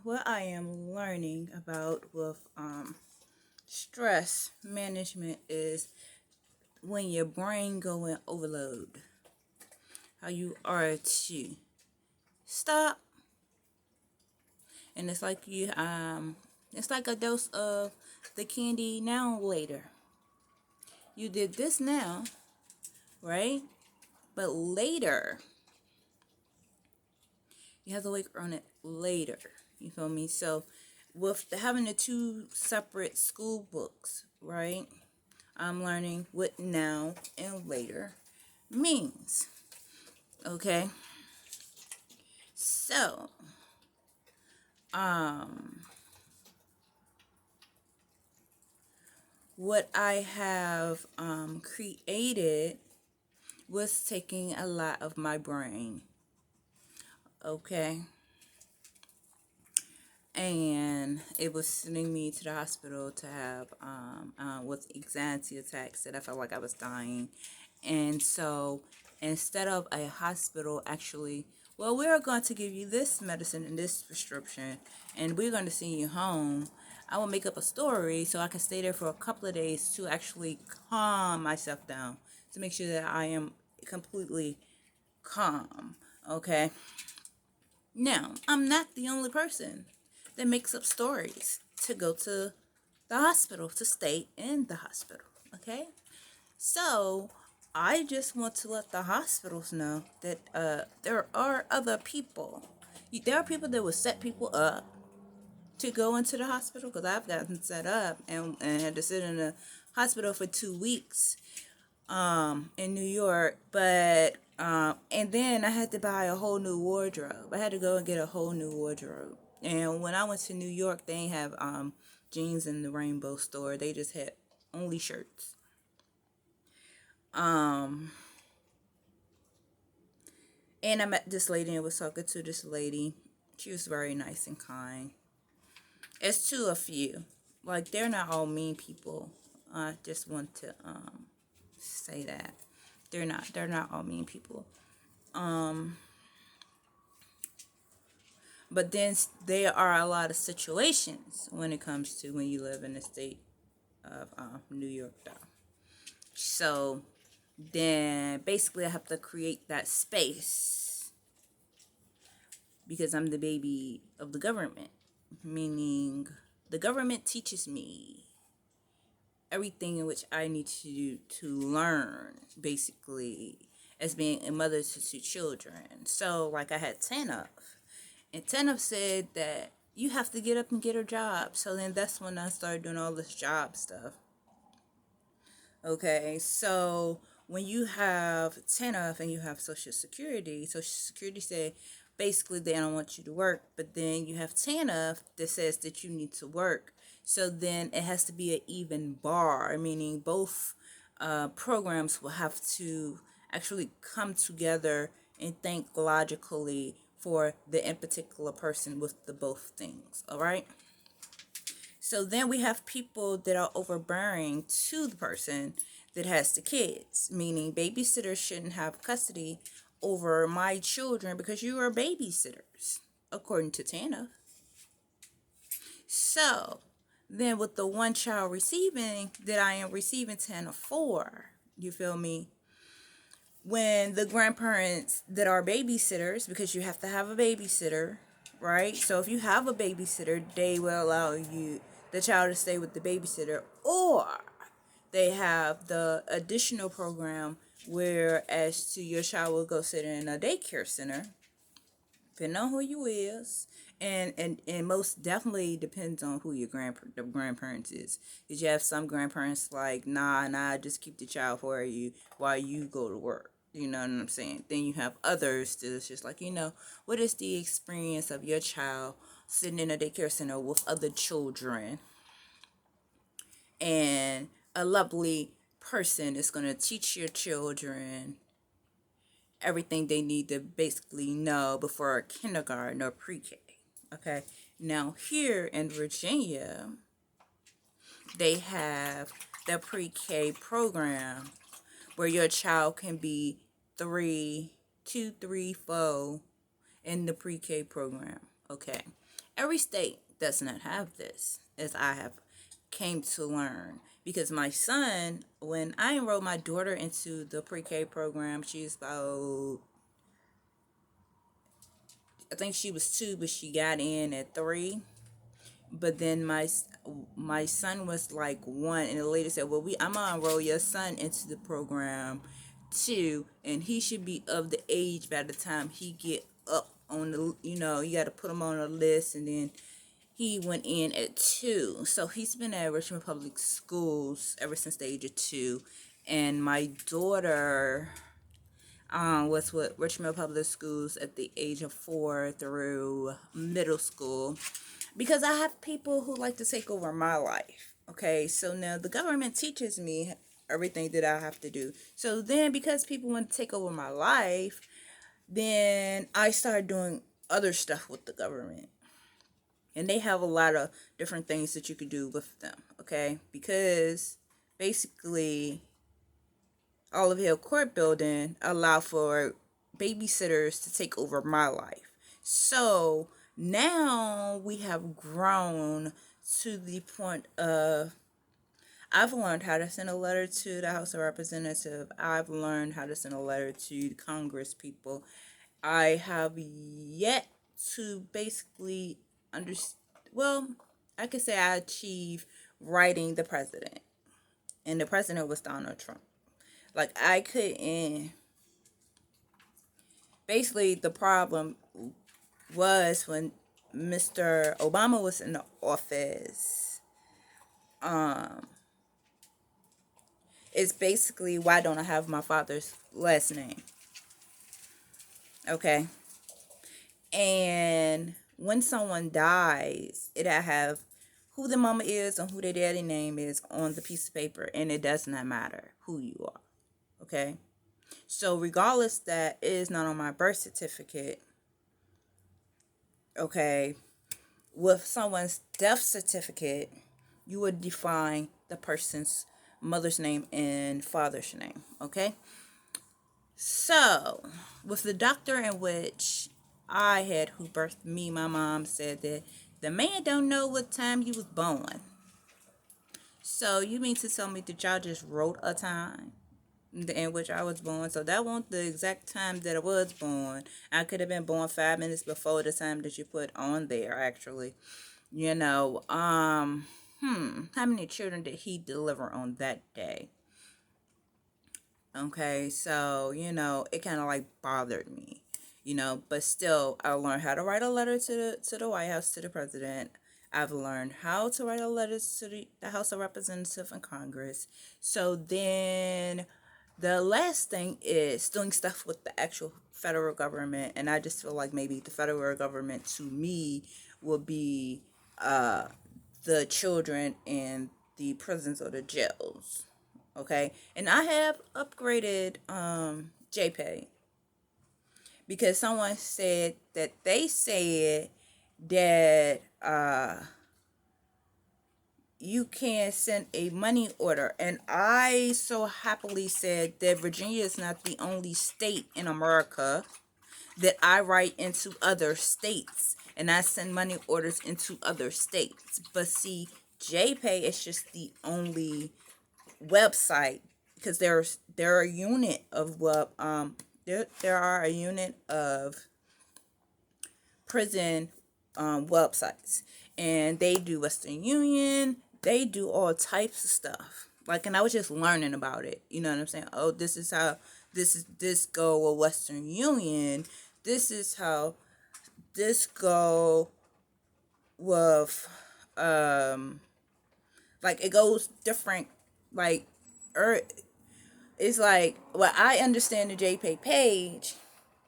What I am learning about with stress management is when your brain go in overload, how you are to stop, and it's like a dose of the candy now later. You did this now, right? But later, you have to wake on it later. You feel me? So, with having the two separate school books, right? I'm learning what now and later means. Okay? So, um, what I have created was taking a lot of my brain. Okay? And it was sending me to the hospital to have with anxiety attacks that I felt like I was dying. And so instead of a hospital actually, well, we're going to give you this medicine and this prescription, and we're going to send you home. I will make up a story so I can stay there for a couple of days to actually calm myself down, to make sure that I am completely calm. Okay? Now, I'm not the only person that makes up stories to go to the hospital, to stay in the hospital. Okay? So, I just want to let the hospitals know that there are other people. There are people that will set people up to go into the hospital, because I've gotten set up and had to sit in the hospital for 2 weeks in New York, but and then I had to buy a whole new wardrobe. I had to go and get a whole new wardrobe. And when I went to New York, they didn't have jeans in the Rainbow store. They just had only shirts. Um and I met this lady and was talking to this lady. She was very nice and kind. It's to a few. Like, they're not all mean people. I just want to say that. They're not all mean people. Um But then there are a lot of situations when it comes to when you live in the state of New York, though. So then basically I have to create that space because I'm the baby of the government, meaning the government teaches me everything in which I need to do to learn, basically, as being a mother to two children. So, like, I had 10 of. And Tenov said that you have to get up and get a job. So then that's when I started doing all this job stuff. Okay, so when you have Tenov and you have Social Security said basically they don't want you to work, but then you have Tenov that says that you need to work. So then it has to be an even bar, meaning both programs will have to actually come together and think logically for the in particular person with the both things. All right. So then we have people that are overbearing to the person that has the kids, meaning babysitters shouldn't have custody over my children because you are babysitters, according to Tana. So then with the one child receiving that I am receiving Tana for, you feel me? When the grandparents that are babysitters, because you have to have a babysitter, right? So if you have a babysitter, they will allow you the child to stay with the babysitter, or they have the additional program where as to your child will go sit in a daycare center, depending on who you is. And most definitely depends on who your the grandparents is. Because you have some grandparents like, nah, just keep the child for you while you go to work. You know what I'm saying? Then you have others that's just like, what is the experience of your child sitting in a daycare center with other children? And a lovely person is going to teach your children everything they need to basically know before kindergarten or pre-K. Okay. Now here in Virginia, they have the pre-K program where your child can be 3, 2, 3, 4 in the pre-K program. Okay. Every state does not have this, as I have came to learn. Because my son, when I enrolled my daughter into the pre-K program, she's about, I think she was 2, but she got in at 3. But then my son was like 1, and the lady said, "Well, I'm gonna enroll your son into the program too, and he should be of the age by the time he get up on the, you got to put him on a list." And then he went in at 2, so he's been at Richmond Public Schools ever since the age of 2. And my daughter was with Richmond Public Schools at the age of 4 through middle school, because I have people who like to take over my life. Okay, so now the government teaches me everything that I have to do. So then, because people want to take over my life, then I start doing other stuff with the government. And they have a lot of different things that you could do with them, okay? Because basically, Olive Hill Court Building allow for babysitters to take over my life. So now we have grown to the point of, I've learned how to send a letter to the House of Representatives. I've learned how to send a letter to the Congress people. I have yet to basically understand, well, I could say I achieved writing the president. And the president was Donald Trump. Like, I couldn't, basically the problem was when Mr. Obama was in the office, it's basically, why don't I have my father's last name? Okay. And when someone dies, it'll have who the mama is and who their daddy name is on the piece of paper, and it does not matter who you are. Okay. So regardless that it is not on my birth certificate, okay, with someone's death certificate, you would define the person's mother's name and father's name, okay? So, with the doctor in which I had who birthed me, my mom said that the man don't know what time you was born. So, you mean to tell me that y'all just wrote a time in which I was born? So that wasn't the exact time that I was born. I could have been born 5 minutes before the time that you put on there, actually. How many children did he deliver on that day? Okay, so, it kind of like bothered me, but still, I learned how to write a letter to the White House, to the president. I've learned how to write a letter to the House of Representatives and Congress. So then the last thing is doing stuff with the actual federal government, and I just feel like maybe the federal government to me will be the children in the prisons or the jails. Okay, and I have upgraded JPay, because someone said that they said that you can send a money order, and I so happily said that Virginia is not the only state in America that I write into other states, and I send money orders into other states. But see, JPay is just the only website, because there are a unit of there are a unit of prison websites, and they do Western Union, they do all types of stuff. Like, and I was just learning about it. You know what I'm saying? Oh, this is how this go with Western Union. This is how this go with like, it goes different, like, it's like, well, I understand the JPay page,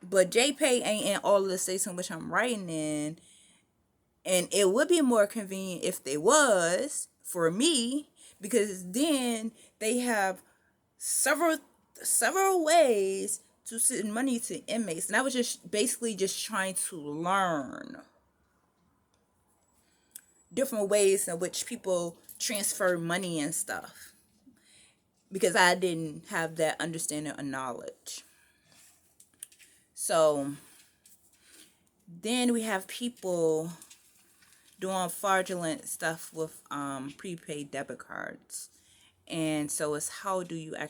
but JPay ain't in all of the states in which I'm writing in. And it would be more convenient if they was, for me, because then they have several ways to send money to inmates. And I was just basically just trying to learn different ways in which people transfer money and stuff, because I didn't have that understanding or knowledge. So then we have people doing fraudulent stuff with prepaid debit cards. And so it's how do you actually